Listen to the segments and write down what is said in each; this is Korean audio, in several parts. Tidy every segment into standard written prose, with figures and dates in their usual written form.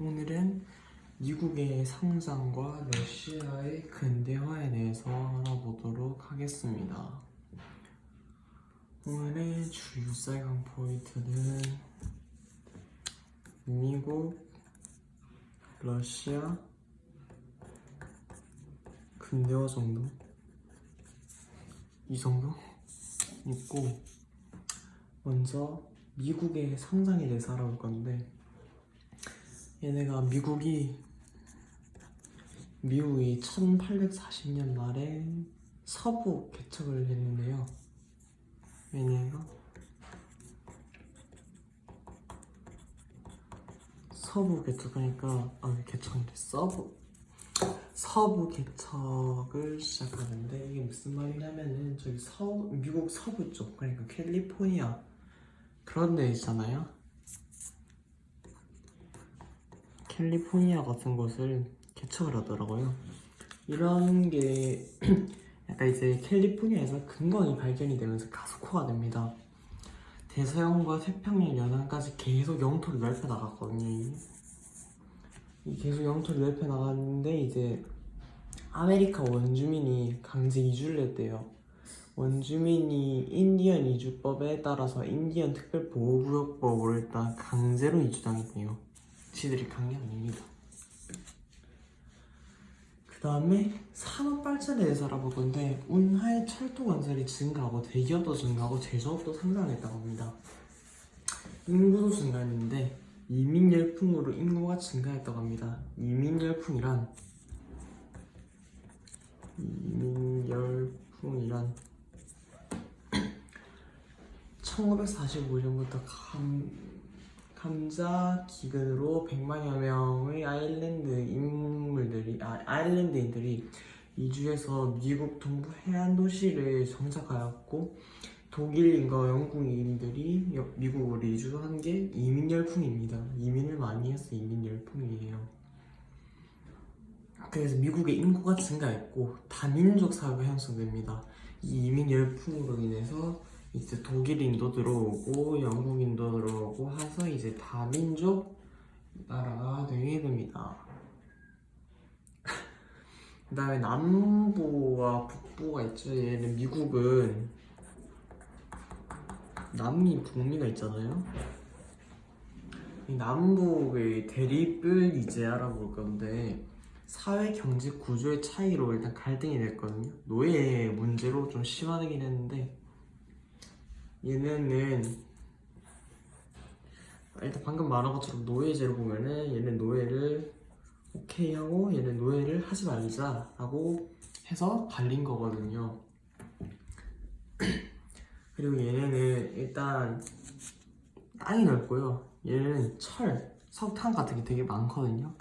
오늘은 미국의 상장과 러시아의 근대화에 대해서 알아보도록 하겠습니다. 오늘의 주요 쌀강 포인트는 미국, 러시아, 근대화 정도? 이 정도? 있고, 먼저 미국의 상장에 대해서 알아볼 건데, 얘네가 미국이 1840년 말에 서부 개척을 했는데요. 얘네가 서부 개척하니까 개척인데 서부 개척을 시작하는데, 이게 무슨 말이냐면은 저기 미국 서부 쪽, 그러니까 캘리포니아 그런 데 있잖아요. 캘리포니아 같은 곳을 개척을 하더라고요. 이런 게 약간 이제 캘리포니아에서 금광이 발견이 되면서 가속화가 됩니다. 대서양과 태평양 연안까지 계속 영토를 넓혀 나갔거든요. 계속 영토를 넓혀 나갔는데, 이제 아메리카 원주민이 강제 이주를 했대요. 원주민이 인디언 이주법에 따라서 인디언 특별보호구역법으로 일단 강제로 이주당했대요. 지들이 간 게 아닙니다. 그 다음에 산업 발전에 대해서 알아볼 건데, 운하의 철도 건설이 증가하고 대기업도 증가하고 제조업도 성장했다고 합니다. 인구도 증가했는데 이민 열풍으로 인구가 증가했다고 합니다. 이민 열풍이란 1945년부터 감자 기근으로 100만여 명의 아일랜드인들이 이주해서 미국 동부 해안 도시를 정착하였고, 독일인과 영국인들이 미국으로 이주한 게 이민 열풍입니다. 이민을 많이 해서 이민 열풍이에요. 그래서 미국의 인구가 증가했고 다민족 사회가 형성됩니다. 이 이민 열풍으로 인해서 이제 독일인도 들어오고 영국인도 들어오고 해서 이제 다민족 나라가 되게 됩니다. 그 다음에 남부와 북부가 있죠. 얘는 미국은 남미, 북미가 있잖아요. 이 남북의 대립을 이제 알아볼 건데, 사회 경제 구조의 차이로 일단 갈등이 됐거든요. 노예 문제로 좀 심화되긴 했는데, 얘네는 일단 방금 말한 것처럼 노예제로 보면은 얘는 노예를 오케이 하고 얘는 노예를 하지 말자 라고 해서 갈린 거거든요. 그리고 얘네는 일단 땅이 넓고요. 얘는 석탄 같은 게 되게 많거든요.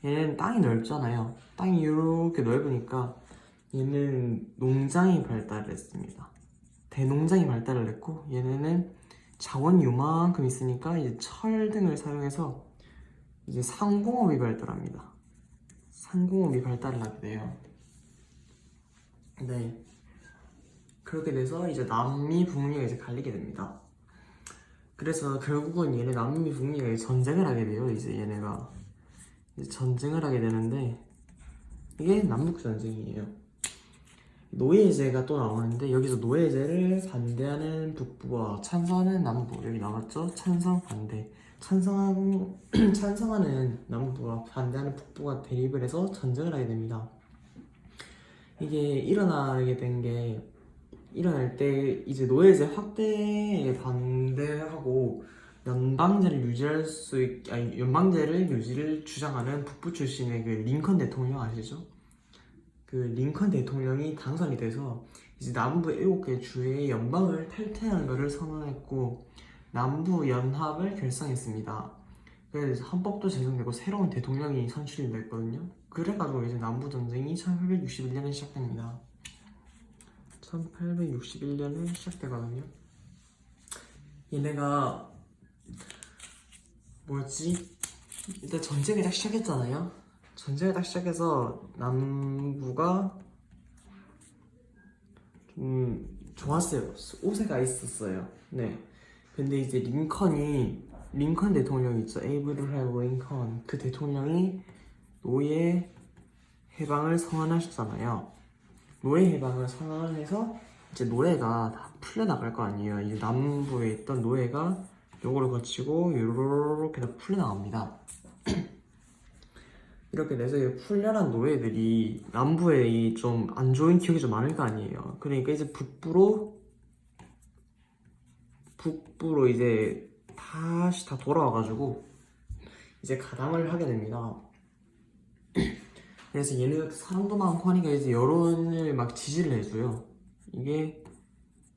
얘는 땅이 넓잖아요. 땅이 이렇게 넓으니까 얘는 농장이 발달을 했습니다. 대농장이 발달을 했고, 얘네는 자원이 요만큼 있으니까 이제 철 등을 사용해서 이제 상공업이 발달합니다. 상공업이 발달을 하게 돼요. 네. 그렇게 돼서 이제 남미, 북미가 이제 갈리게 됩니다. 그래서 결국은 얘네 남미, 북미가 전쟁을 하게 돼요. 이제 얘네가 이제 전쟁을 하게 되는데, 이게 남북 전쟁이에요. 노예제가 또 나오는데, 여기서 노예제를 반대하는 북부와 찬성하는 남부, 여기 나왔죠? 찬성, 반대. 찬성하는 남부와 반대하는 북부가 대립을 해서 전쟁을 하게 됩니다. 이게 일어날 때 이제 노예제 확대에 반대하고 연방제를 유지를 주장하는 북부 출신의 그 링컨 대통령 아시죠? 그 링컨 대통령이 당선이 돼서 이제 남부 7개 주의 연방을 탈퇴하는 것을 선언했고, 남부 연합을 결성했습니다. 그래서 헌법도 제정되고 새로운 대통령이 선출이 됐거든요. 그래가지고 이제 남부 전쟁이 1861년에 시작됩니다. 1861년에 시작되거든요. 얘네가 일단 전쟁을 딱 시작했잖아요. 전쟁을 딱 시작해서 남부가 좋았어요. 오세가 있었어요. 네. 근데 이제 링컨 대통령 있죠. 에이브라함 링컨. 그 대통령이 노예 해방을 선언하셨잖아요. 노예 해방을 선언해서 이제 노예가 다 풀려나갈 거 아니에요. 이제 남부에 있던 노예가 요거를 거치고 이렇게 다 풀려나갑니다. 이렇게 돼서 이 풀려난 노예들이 남부에 이 좀 안 좋은 기억이 좀 많을 거 아니에요. 그러니까 이제 북부로 이제 다시 다 돌아와가지고 이제 가당을 하게 됩니다. 그래서 얘네들 사람도 많고 하니까 이제 여론을 막 지지를 해줘요. 이게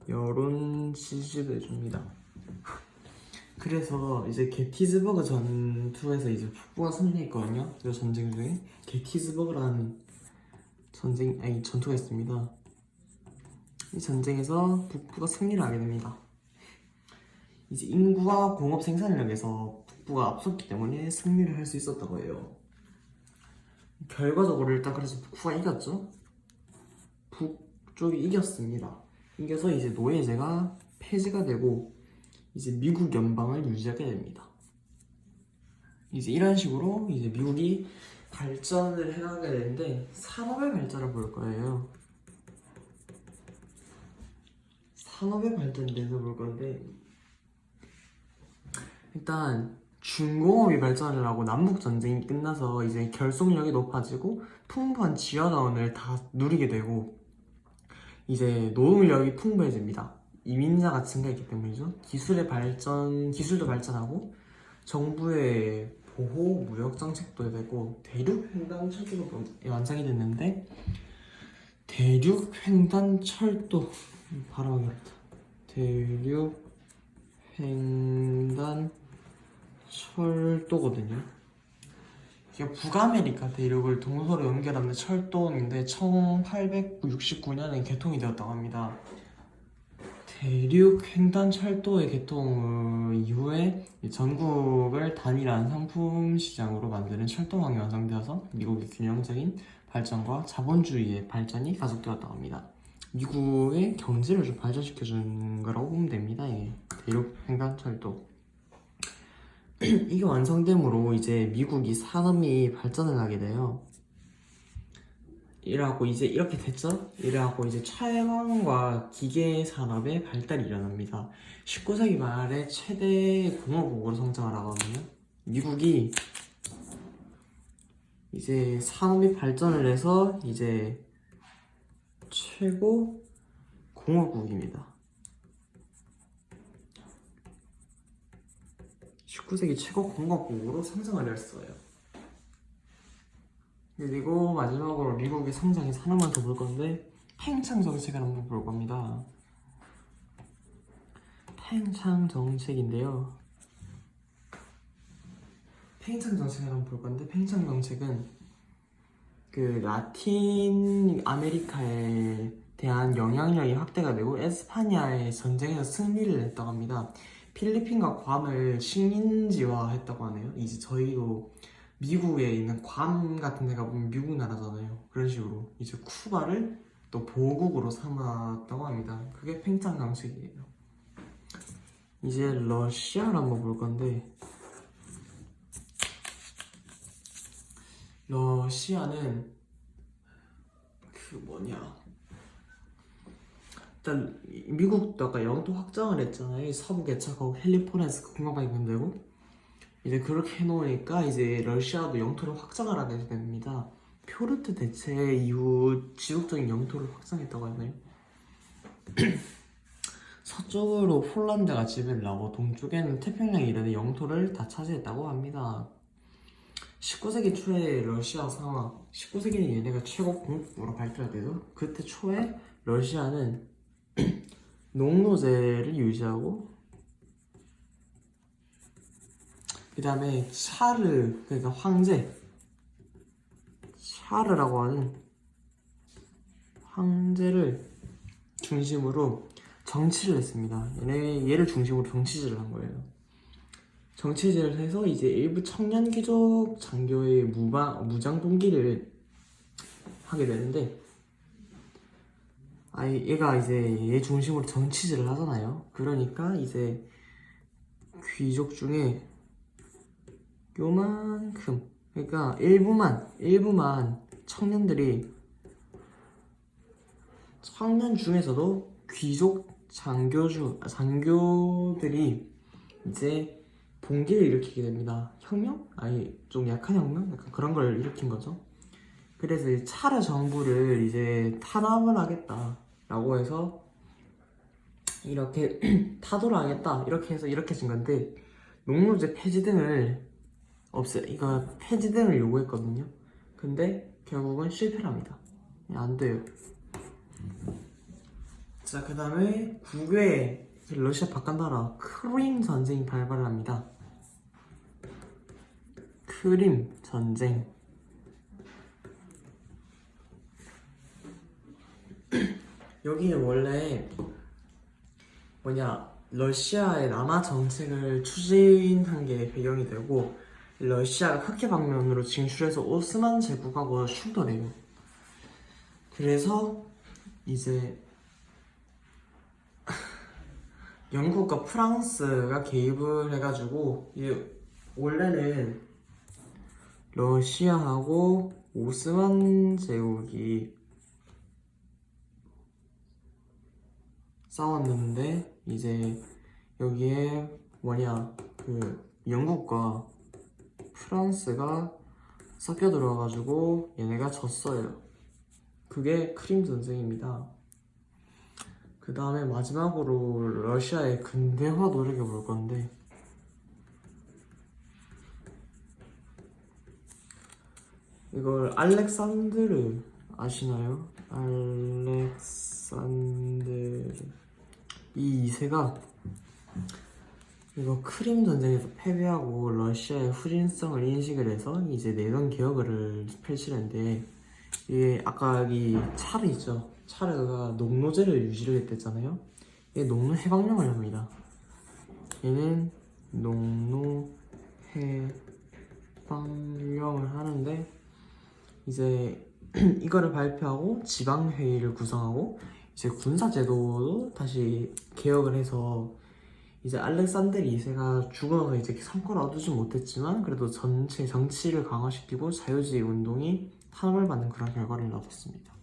여론 지지를 해줍니다. 그래서 이제 게티즈버그 전투에서 이제 북부가 승리했거든요. 그 전쟁 중에 게티즈버그라는 전투가 있습니다. 이 전쟁에서 북부가 승리를 하게 됩니다. 이제 인구와 공업 생산력에서 북부가 앞섰기 때문에 승리를 할 수 있었다고 해요. 결과적으로 일단 그래서 북부가 이겼죠. 북쪽이 이겼습니다. 이겨서 이제 노예제가 폐지가 되고 이제 미국 연방을 유지하게 됩니다. 이제 이런 식으로 이제 미국이 발전을 해나가게 되는데 산업의 발전을 볼 거예요. 산업의 발전에 대해서 볼 건데 일단 중공업이 발전을 하고 남북전쟁이 끝나서 이제 결속력이 높아지고 풍부한 지하자원을 다 누리게 되고 이제 노동력이 풍부해집니다. 이민자가 증가했기 때문이죠. 기술도 발전하고 정부의 보호 무역 정책도 되고 대륙 횡단 철도가 완성이 됐는데 대륙 횡단 철도 발음하기 어렵다. 대륙 횡단 철도거든요. 이게 북아메리카 대륙을 동서로 연결하는 철도인데 1869년에 개통이 되었다고 합니다. 대륙 횡단 철도의 개통 이후에 전국을 단일한 상품 시장으로 만드는 철도망이 완성되어서 미국의 균형적인 발전과 자본주의의 발전이 가속되었다고 합니다. 미국의 경제를 좀 발전시켜준 거라고 보면 됩니다. 예. 대륙 횡단 철도. 이게 완성됨으로 이제 미국이 산업이 발전을 하게 돼요. 이래갖고 이제 이렇게 됐죠? 이래갖고 이제 차량과 기계 산업의 발달이 일어납니다. 19세기 말에 최대 공업국으로 성장을 하거든요. 미국이 이제 산업이 발전을 해서 이제 최고 공업국입니다. 19세기 최고 공업국으로 성장을 했어요. 그리고 마지막으로 미국의 성장의 산업만 더 볼 건데 팽창 정책을 한번 볼 겁니다. 팽창 정책인데요. 팽창 정책을 한번 볼 건데 팽창 정책은 그 라틴 아메리카에 대한 영향력이 확대가 되고 에스파냐의 전쟁에서 승리를 했다고 합니다. 필리핀과 괌을 식민지화 했다고 하네요. 이제 저희도 미국에 있는 괌 같은 데가 보면 미국 나라잖아요. 그런 식으로 이제 쿠바를 또 보국으로 삼았다고 합니다. 그게 팽창 정책이에요. 이제 러시아를 한번 볼 건데 러시아는 일단 미국도 아까 영토 확장을 했잖아요. 서부 개척하고 캘리포니아에서 공업방이 건되고 이제 그렇게 해놓으니까 이제 러시아도 영토를 확장을 하게 됩니다. 표르트 대체 이후 지속적인 영토를 확장했다고 하나요? 서쪽으로 폴란드가 지배를 하고 동쪽에는 태평양 이란의 영토를 다 차지했다고 합니다. 19세기 초에 러시아 상황, 19세기는 얘네가 최고 공업국으로 발달되죠. 그때 초에 러시아는 농노제를 유지하고 그 다음에 차르, 그러니까 황제, 차르라고 하는 황제를 중심으로 정치를 했습니다. 얘를 중심으로 정치질을 한 거예요. 정치질을 해서 이제 일부 청년 귀족 장교의 무장 동기를 하게 되는데 얘가 이제 얘 중심으로 정치질을 하잖아요. 그러니까 이제 귀족 중에 요만큼. 그러니까 일부만 청년 중에서도 귀족 장교들이 이제 봉기를 일으키게 됩니다. 혁명? 아니 좀 약한 혁명? 약간 그런 걸 일으킨 거죠. 그래서 이 차르 정부를 이제 탄압을 하겠다라고 해서 이렇게 타도를 하겠다 이렇게 해서 이렇게 진 건데 농노제 폐지 등을 이거 폐지 등을 요구했거든요. 근데 결국은 실패를 합니다. 안 돼요. 자, 그 다음에 9회 러시아 바깥나라 크림 전쟁이 발발을 합니다. 크림 전쟁. 여기는 원래 러시아의 남하 정책을 추진한 게 배경이 되고 러시아가 흑해 방면으로 진출해서 오스만 제국하고 충돌해요. 그래서 이제 영국과 프랑스가 개입을 해가지고 원래는 러시아하고 오스만 제국이 싸웠는데 이제 여기에 영국과 프랑스가 섞여 들어와가지고 얘네가 졌어요. 그게 크림 전쟁입니다. 그 다음에 마지막으로 러시아의 근대화 노력해 볼 건데 이걸 알렉산드르 아시나요? 알렉산드르 이 2세가 이거 크림 전쟁에서 패배하고 러시아의 후진성을 인식을 해서 이제 내전 개혁을 펼치는데 이게 아까 여기 차르 있죠? 차르가 농노제를 유지를 했댔잖아요. 얘 농노 해방령을 합니다. 얘는 농노 해방령을 하는데 이제 이거를 발표하고 지방회의를 구성하고 이제 군사제도도 다시 개혁을 해서 이제 알렉산더 2세가 죽어서 이제 성과를 얻지 못했지만 그래도 전체 정치를 강화시키고 자유주의 운동이 탄압을 받는 그런 결과를 얻었습니다.